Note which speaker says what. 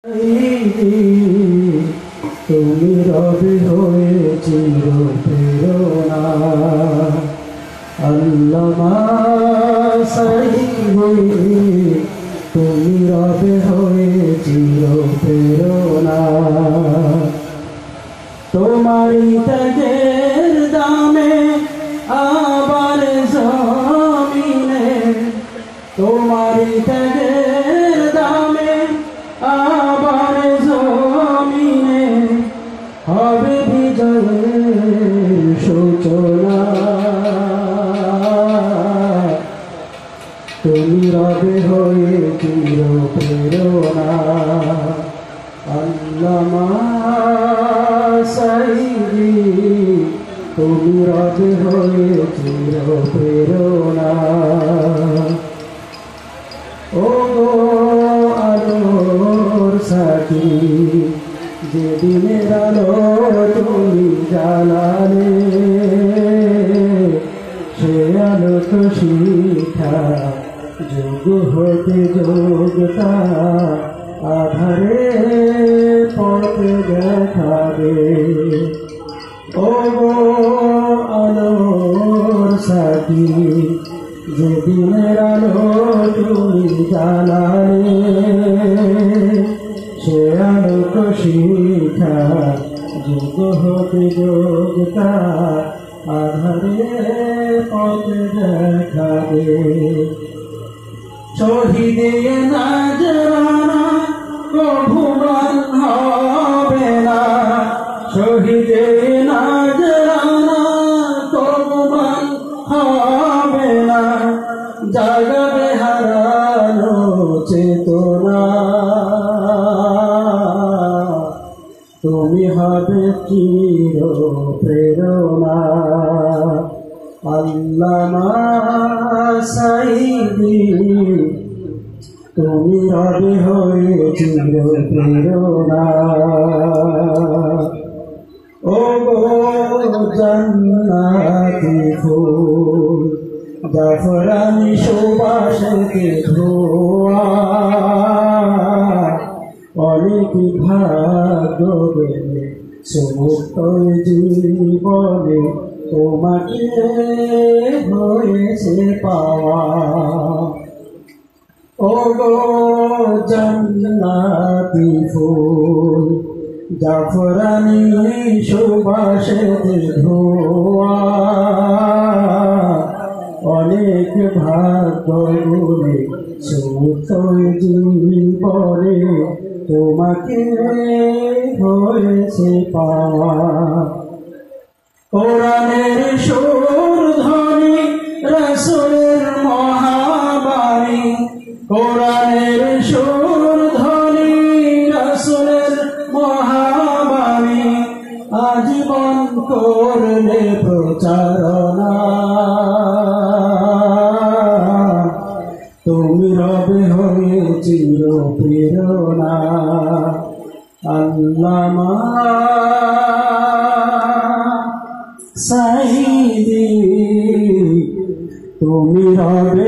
Speaker 1: তুমি রবে হয়ে চির প্রেরণা আল্লামা সাইদি তুমি রবে হয়ে চির প্রেরণা তোমারই ত্যাগের দামে আবার জমিনে তোমারই ত্যাগের দামে আবার জমিনে হবে বিজয়ের সূচনা তুমি রবে হয়ে চির প্রেরণা আল্লামা সাইদি তুমি রবে হয়ে চির প্রেরণা ও আলোর সাথী যেদিনের আলো তুমি জ্বালালে সে আলো তো শিখা যোগ হতে যোগতা আধারে পথে দেখাবে ও আলোর সাথী যেদিনের আলো তুমি জ্বালালে সে আলোক শিখা যোগ হতে যোগতা আধারে পথে দেখাবে শহীদে নাজরানা কভু মান হবে না শহীদে নাজরানা কভু মান হবে না জাগাবে হারানো চেতনা তুমি হবে চির প্রেরণা আল্লামা সাইদি তুমি রবে হয়ে চির প্রেরণা ও জান্নাতি ফুল জাফরানি সুবাসকে ধোয়া অনেক ভাগ্য বেলে সমস্ত জীবনে তোমাকে হয়েছে পাওয়া ও গো জান্নাতি ফুল জাফরানি সুবাসে ধোয়া অনেক ভাগ্য গুণে সমস্ত জীবনে তোমাকে হয়েছে পাওয়া কোরআনের সুর ধ্বনি রাসূলের মহাবাণী কোরআনের সুর ধ্বনি রাসূলের মহাবাণী আজীবন করলে প্রচারণা তুমি রবে হয়ে চির প্রেরণা আল্লামা সাইদি তুমি রবে